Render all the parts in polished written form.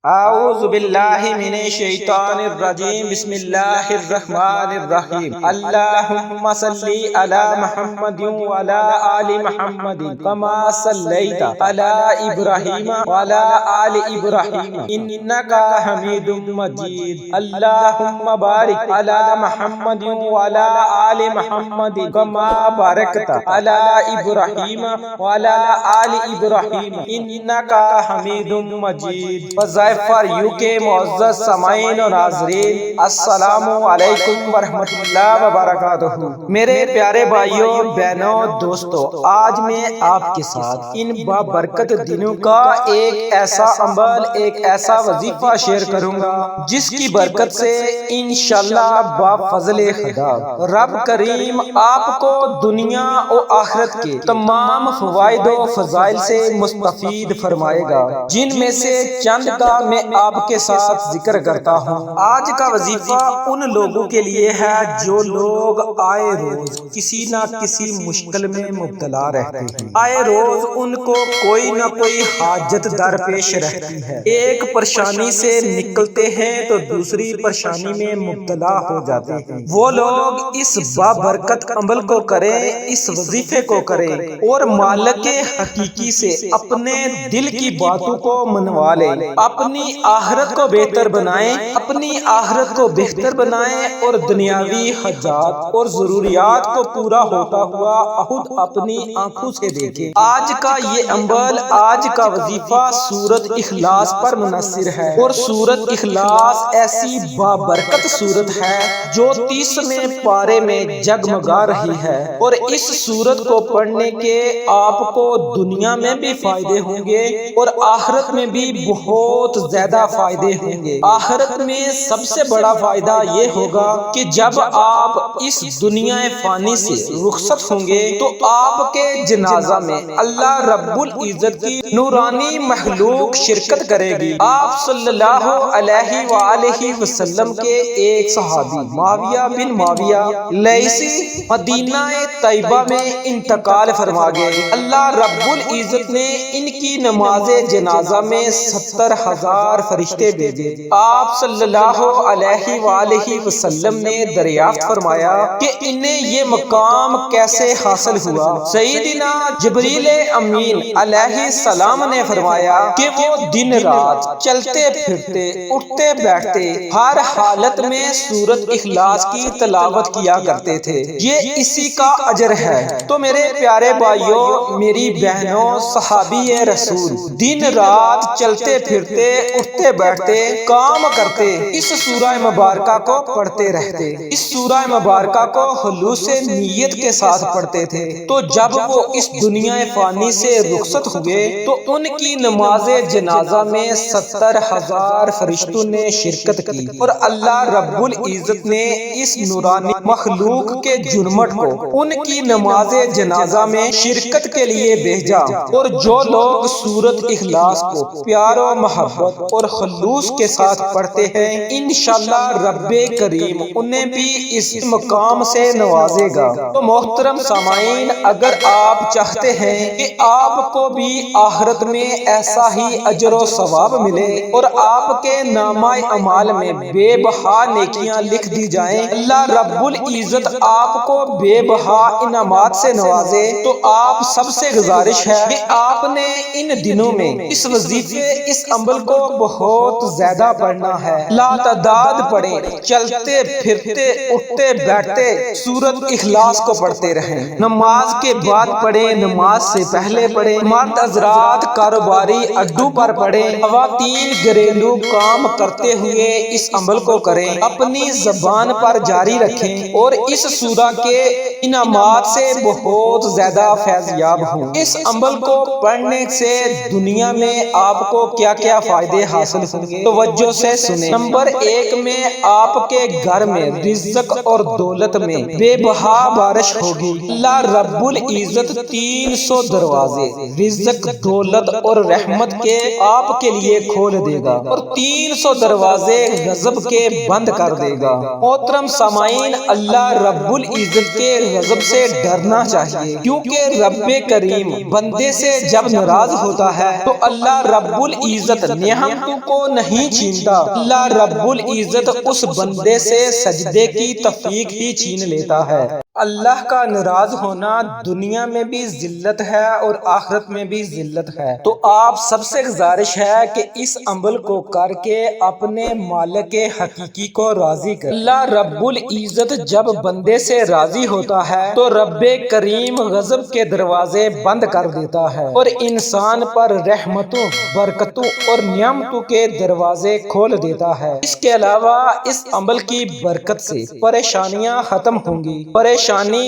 اعوذ باللہ من الشیطان الرجیم بسم اللہ الرحمن الرحیم اللہم صلی علی محمد وعلی آل محمد کما صلیت علی ابراہیم وعلی آل ابراہیم انکا حمید مجید اللہم بارک علی محمد وعلی آل محمد کما بارکت علی ابراہیم وعلی آل ابراہیم انکا حمید مجید۔ فار یو کے معزز سامعین و ناظرین، السلام علیکم ورحمۃ اللہ وبرکاتہ۔ میرے پیارے بھائیوں، بہنوں، دوستوں، آج میں آپ کے ساتھ ان بابرکت دنوں کا ایک ایسا عمل، ایک ایسا وظیفہ شیئر کروں گا جس کی برکت سے انشاءاللہ بفضل خدا رب کریم آپ کو دنیا و آخرت کے تمام فوائد و فضائل سے مستفید فرمائے گا، جن میں سے چند کا میں آپ کے ساتھ ذکر کرتا ہوں۔ آج کا وظیفہ ان لوگوں کے لیے ہے جو لوگ آئے روز کسی نہ کسی مشکل میں مبتلا رہتے ہیں۔ آئے روز ان کو کوئی نہ کوئی حاجت درپیش رہتی ہے، ایک پریشانی سے نکلتے ہیں تو دوسری پریشانی میں مبتلا ہو جاتے ہیں۔ وہ لوگ اس بابرکت عمل کو کریں، اس وظیفے کو کریں اور مالک حقیقی سے اپنے دل کی باتوں کو منوا لیں، اپنی آخرت کو بہتر بنائیں، اپنی آخرت کو بہتر بنائیں اور دنیاوی حاجات اور ضروریات کو پورا ہوتا ہوا خود اپنی آنکھوں سے دیکھیں۔ آج کا یہ عمل، آج کا وظیفہ سورۃ اخلاص پر منحصر ہے، اور سورۃ اخلاص ایسی بابرکت سورت ہے جو 30ویں پارے میں جگمگا رہی ہے، اور اس سورت کو پڑھنے کے آپ کو دنیا میں بھی فائدے ہوں گے اور آخرت میں بھی بہت زیادہ فائدے ہوں گے۔ آخرت میں سب سے بڑا فائدہ یہ ہوگا کہ جب آپ اس دنیا فانی سے رخصت ہوں گے تو آپ کے جنازہ میں اللہ رب العزت کی نورانی مخلوق شرکت کرے گی۔ آپ صلی اللہ علیہ وآلہ وسلم کے ایک صحابی معاویہ بن معاویہ لیثی مدینہ طیبہ میں انتقال فرما گئے۔ اللہ رب العزت نے ان کی نماز جنازہ میں 70,000 فرشتے بھیجے۔ آپ صلی اللہ علیہ وآلہ وسلم نے دریافت فرمایا کہ انہیں یہ مقام کیسے حاصل ہوا؟ سیدنا جبریل امین علیہ السلام نے فرمایا کہ وہ دن رات چلتے پھرتے، اٹھتے بیٹھتے، ہر حالت میں سورۃ اخلاص کی تلاوت کیا کرتے تھے۔ یہ اسی کا اجر ہے۔ تو میرے پیارے بھائیوں، میری بہنوں، صحابی رسول دن رات چلتے پھرتے، اٹھتے بیٹھتے، کام کرتے، اس سورہ مبارکہ کو پڑھتے رہتے، اس سورہ مبارکہ کو خلوص نیت کے ساتھ پڑھتے تھے۔ تو جب وہ اس دنیا فانی سے رخصت ہوئے تو ان کی نماز جنازہ میں 70,000 فرشتوں نے شرکت کی، اور اللہ رب العزت نے اس نورانی مخلوق کے جرمٹ کو ان کی نماز جنازہ میں شرکت کے لیے بھیجا، اور جو لوگ سورۃ اخلاص کو پیار و محبت اور خلوص کے ساتھ پڑھتے ہیں انشاءاللہ رب کریم انہیں بھی اس مقام سے نوازے گا۔ تو محترم سامعین، اگر آپ چاہتے ہیں کہ آپ کو بھی آخرت میں ایسا ہی اجر و ثواب ملے اور آپ کے نامہ اعمال میں بے بہا نیکیاں لکھ دی جائیں، اللہ رب العزت آپ کو بے بہا انعامات سے نوازے، تو آپ سب سے گزارش ہے کہ آپ نے ان دنوں میں اس وظیفے، اس عمل کو بہت زیادہ پڑھنا ہے۔ لا تعداد پڑھیں، چلتے پھرتے، اٹھتے بیٹھتے سورۃ اخلاص کو پڑھتے رہیں۔ نماز کے بعد پڑھیں، نماز سے پہلے پڑھیں، مرد حضرات کاروباری اڈوں پر پڑھیں، خواتین گھریلو کام کرتے ہوئے اس عمل کو کریں، اپنی زبان پر جاری رکھیں اور اس سورہ کے انعامات سے بہت زیادہ فیض یاب ہوں۔ اس عمل کو پڑھنے سے دنیا میں آپ کو کیا کیا فائدے حاصل ہوں گے، توجہ سے سنیں۔ نمبر 1 میں آپ کے گھر میں رزق اور دولت میں بے بہا بارش ہوگی۔ اللہ رب العزت 300 دروازے رزق، دولت اور رحمت کے آپ کے لیے کھول دے گا، اور 300 دروازے غضب کے بند کر دے گا۔ محترم سامعین، اللہ رب العزت کے غضب سے ڈرنا چاہیے، کیونکہ رب کریم بندے سے جب ناراض ہوتا ہے تو اللہ رب العزت نعمتوں کو نہیں چھینتا، اللہ رب العزت اس بندے سے سجدے کی توفیق ہی چھین لیتا ہے۔ اللہ کا ناراض ہونا دنیا میں بھی ذلت ہے اور آخرت میں بھی ذلت ہے، تو آپ سب سے گزارش ہے کہ اس عمل کو کر کے اپنے مالک حقیقی کو راضی کر۔ اللہ رب العزت جب بندے سے راضی ہوتا ہے تو رب کریم غضب کے دروازے بند کر دیتا ہے اور انسان پر رحمتوں، برکتوں اور نعمتوں کے دروازے کھول دیتا ہے۔ اس کے علاوہ اس عمل کی برکت سے پریشانیاں ختم ہوں گی۔ پریشانی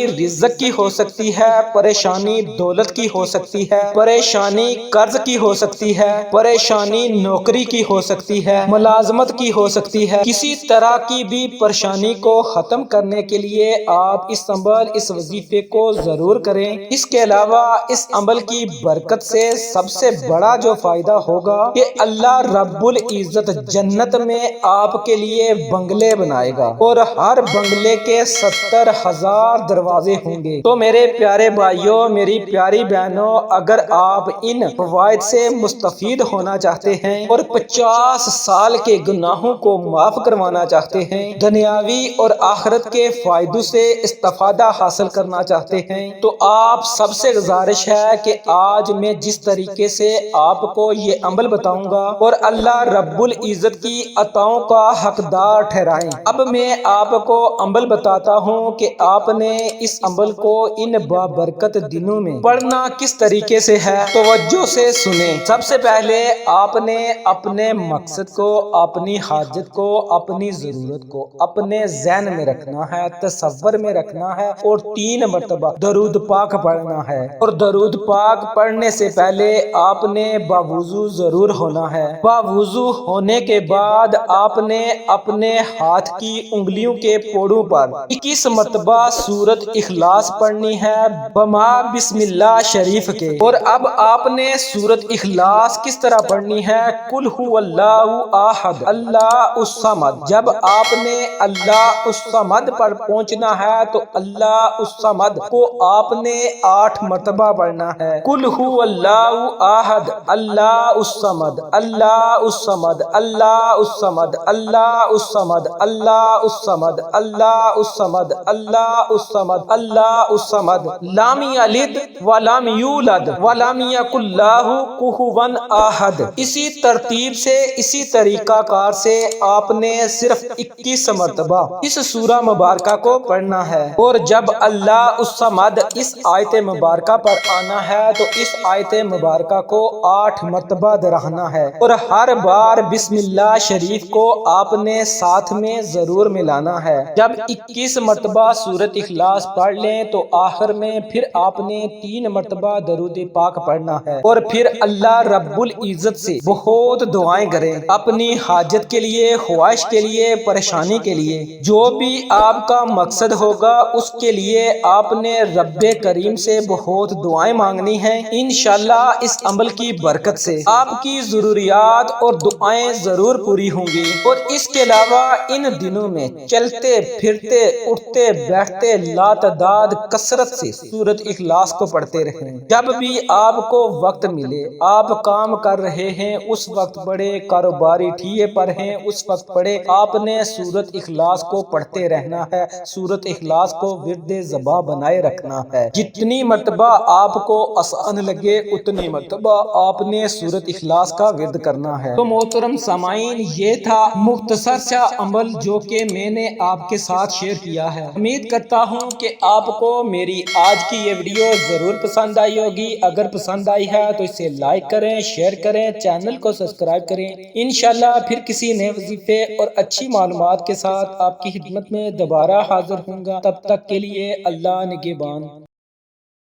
رزق کی ہو سکتی ہے، پریشانی دولت کی ہو سکتی ہے، پریشانی قرض کی ہو سکتی ہے، پریشانی نوکری کی ہو سکتی ہے، ملازمت کی ہو سکتی ہے۔ کسی طرح کی بھی پریشانی کو ختم کرنے کے لیے آپ اس عمل، اس وظیفے کو ضرور کریں۔ اس کے علاوہ اس عمل کی برکت سے سب سے بڑا جو فائدہ ہوگا کہ اللہ رب العزت جنت میں آپ کے لیے بنگلے بنائے گا اور ہر بنگلے کے 70,000 دروازے ہوں گے۔ تو میرے پیارے بھائیوں، میری پیاری بہنوں، اگر آپ ان فوائد سے مستفید ہونا چاہتے ہیں اور 50 سال کے گناہوں کو معاف کروانا چاہتے ہیں، دنیاوی اور آخرت کے فائدوں سے استفادہ حاصل کرنا چاہتے ہیں، تو آپ سب سے گزارش ہے کہ آج میں جس طریقے سے آپ کو یہ عمل بتاؤں گا اور اللہ رب العزت کی عطاؤں کا حقدار ٹھہرائیں۔ اب میں آپ کو عمل بتاتا ہوں کہ آپ نے اس عمل کو ان بابرکت دنوں میں پڑھنا کس طریقے سے ہے۔ توجہ سے سنیں۔ سب سے پہلے آپ نے اپنے مقصد کو، اپنی حاجت کو، اپنی ضرورت کو اپنے ذہن میں رکھنا ہے، تصور میں رکھنا ہے اور 3 مرتبہ درود پاک پڑھنا ہے۔ اور درود پاک پڑھنے سے پہلے آپ نے باوضو ضرور ہونا ہے۔ باوضو ہونے کے بعد آپ نے اپنے ہاتھ کی انگلیوں کے پوڑوں پر 21 مرتبہ سورت اخلاص پڑھنی ہے بما بسم اللہ شریف کے۔ اور اب آپ نے سورت اخلاص کس طرح پڑھنی ہے؟ قل هو اللہ احد اللہ الصمد۔ جب آپ نے اللہ الصمد پر پہنچنا ہے تو اللہ الصمد کو آپ نے 8 مرتبہ پڑھنا ہے۔ قل هو اللہ احد اللہ الصمد اللہ الصمد اللہ الصمد اللہ الصمد اللہ الصمد اللہ الصمد اللہ الصمد اللہ الصمد لم یلد ولم یولد ولم یکن لہ کفوا احد۔ اسی ترتیب سے، اسی طریقہ کار سے آپ نے صرف 21 مرتبہ اس سورہ مبارکہ کو پڑھنا ہے۔ اور جب اللہ الصمد اس آیت مبارکہ پر آنا ہے تو اس آیت مبارکہ کو 8 مرتبہ دہرانا ہے اور ہر بار بسم اللہ شریف کو آپ نے ساتھ میں ضرور ملانا ہے۔ جب 21 مرتبہ سورت اخلاص پڑھ لیں تو آخر میں پھر آپ نے 3 مرتبہ درود پاک پڑھنا ہے اور پھر اللہ رب العزت سے بہت دعائیں کریں، اپنی حاجت کے لیے، خواہش کے لیے، پریشانی کے لیے، جو بھی آپ کا مقصد ہوگا اس کے لیے آپ نے رب کریم سے بہت دعائیں مانگنی ہیں۔ انشاءاللہ اس عمل کی برکت سے آپ کی ضروریات اور دعائیں ضرور پوری ہوں گی۔ اور اس کے علاوہ ان دنوں میں چلتے پھرتے، اٹھتے بیٹھتے لاتعداد کثرت سے سورت اخلاص کو پڑھتے رہیں۔ جب بھی آپ کو وقت ملے، آپ کام کر رہے ہیں اس وقت پڑھے، کاروباری ٹھیے پر ہیں اس وقت پڑھے، آپ نے سورت اخلاص کو پڑھتے رہنا ہے، سورت اخلاص کو ورد زباں بنائے رکھنا ہے۔ جتنی مرتبہ آپ کو آسان لگے اتنی مرتبہ آپ نے سورت اخلاص کا ورد کرنا ہے۔ تو محترم سامعین، یہ تھا مختصر سا عمل جو کہ میں نے آپ کے ساتھ شیئر کیا ہے۔ امید کرتا ہوں کہ آپ کو میری آج کی یہ ویڈیو ضرور پسند آئی ہوگی۔ اگر پسند آئی ہے تو اسے لائک کریں، شیئر کریں، چینل کو سبسکرائب کریں۔ انشاءاللہ پھر کسی نئے وظیفے اور اچھی معلومات کے ساتھ آپ کی خدمت میں دوبارہ حاضر ہوں گا۔ تب تک کے لیے اللہ نگہبان۔